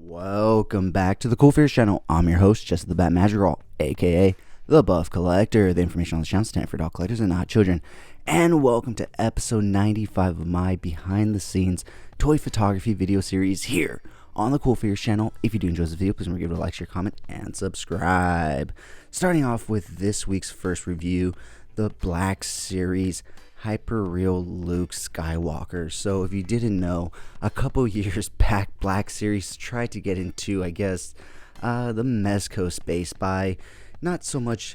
Welcome back to the Cool Figures channel. I'm your host, Jesse the Bat Madrigal, aka the Buff Collector. The information on the channel stands for dog collectors and not children. And welcome to episode 95 of my behind the scenes toy photography video series here on the Cool Figures channel. If you do enjoy this video, please remember to give it a like, share, comment, and subscribe. Starting off with this week's first review, the Black Series Hyper Real Luke Skywalker. So if you didn't know, a couple years back, Black Series tried to get into, I guess, the Mezco space by not so much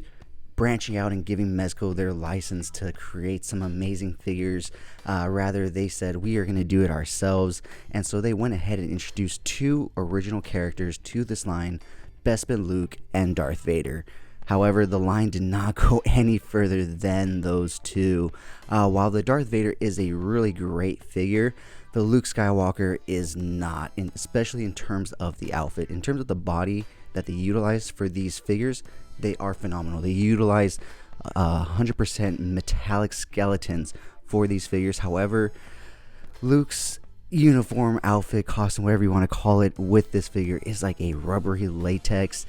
branching out and giving Mezco their license to create some amazing figures. Rather, they said, we are going to do it ourselves. And so they went ahead and introduced two original characters to this line, Bespin Luke and Darth Vader. However, the line did not go any further than those two. While the Darth Vader is a really great figure, the Luke Skywalker is not, especially in terms of the outfit. In terms of the body that they utilize for these figures, they are phenomenal. They utilize 100% metallic skeletons for these figures. However, Luke's uniform, outfit, costume, whatever you want to call it, with this figure is like a rubbery latex,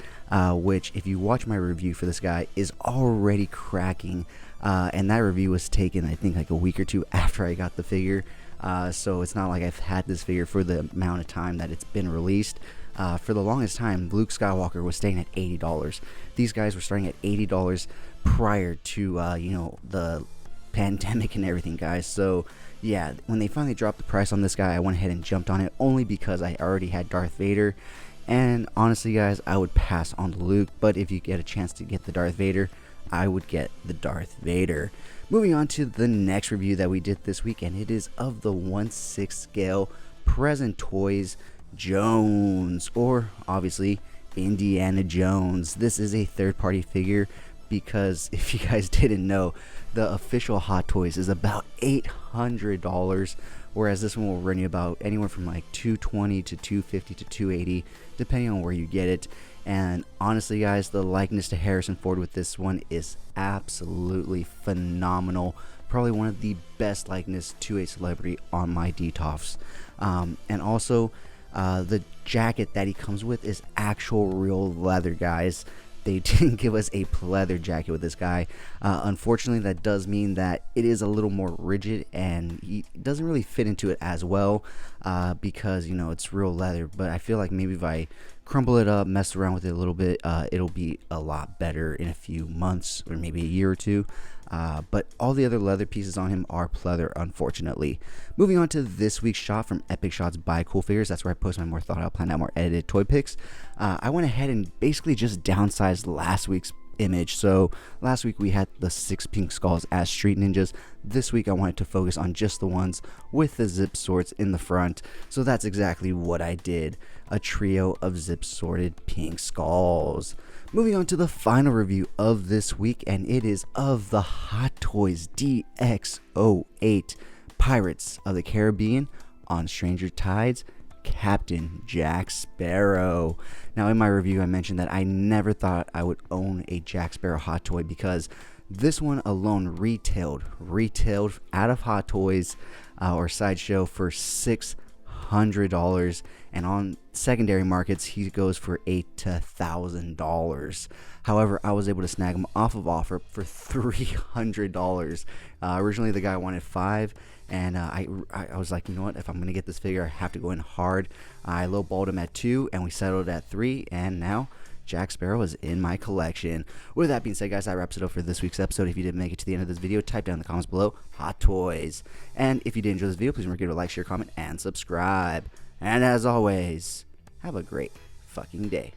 which if you watch my review for this guy is already cracking, and that review was taken I think like a week or two after I got the figure, so it's not like I've had this figure for the amount of time that it's been released. For the longest time, Luke Skywalker was staying at $80. These guys were starting at $80 prior to the pandemic and everything, guys. So yeah, when they finally dropped the price on this guy, I went ahead and jumped on it only because I already had Darth Vader. And honestly, guys, I would pass on the Luke, but if you get a chance to get the Darth Vader, I would get the Darth Vader. Moving on to the next review that we did this week, and it is of the 1/6 scale Present Toys Jones, or obviously Indiana Jones. This is a third-party figure because if you guys didn't know, the official Hot Toys is about $800, whereas this one will run you about anywhere from like $220 to $250 to $280, depending on where you get it. And honestly, guys, the likeness to Harrison Ford with this one is absolutely phenomenal. Probably one of the best likeness to a celebrity on my DTOFs. And also, the jacket that he comes with is actual real leather, guys. They didn't give us a pleather jacket with this guy. Unfortunately, that does mean that it is a little more rigid and he doesn't really fit into it as well, because it's real leather. But I feel like maybe if I crumble it up, mess around with it a little bit, it'll be a lot better in a few months or maybe a year or two. But all the other leather pieces on him are pleather, unfortunately. Moving on to this week's shot from Epic Shots by Cool Figures. That's where I post my more thought out, planned out, more edited toy pics. I went ahead and basically just downsized last week's image. So last week we had the 6 pink skulls as street ninjas. This week I wanted to focus on just the ones with the zip swords in the front. So that's exactly what I did. A trio of zip sorted pink skulls. Moving on to the final review of this week, and it is of the Hot Toys DX08 Pirates of the Caribbean on Stranger Tides Captain Jack Sparrow. Now in my review I mentioned that I never thought I would own a Jack Sparrow Hot Toy because this one alone retailed out of Hot Toys or Sideshow for $600, and on secondary markets he goes for $8,000 to $1,000. However, I was able to snag him off of offer for $300. Originally the guy wanted $500, and I was like, you know what, if I'm gonna get this figure I have to go in hard. I lowballed him at $200 and we settled at $300, and now Jack Sparrow is in my collection. With that being said, guys, that wraps it up for this week's episode. If you didn't make it to the end of this video, type down in the comments below Hot Toys. And if you did enjoy this video, please remember to give it a like, share, comment, and subscribe. And as always, have a great fucking day.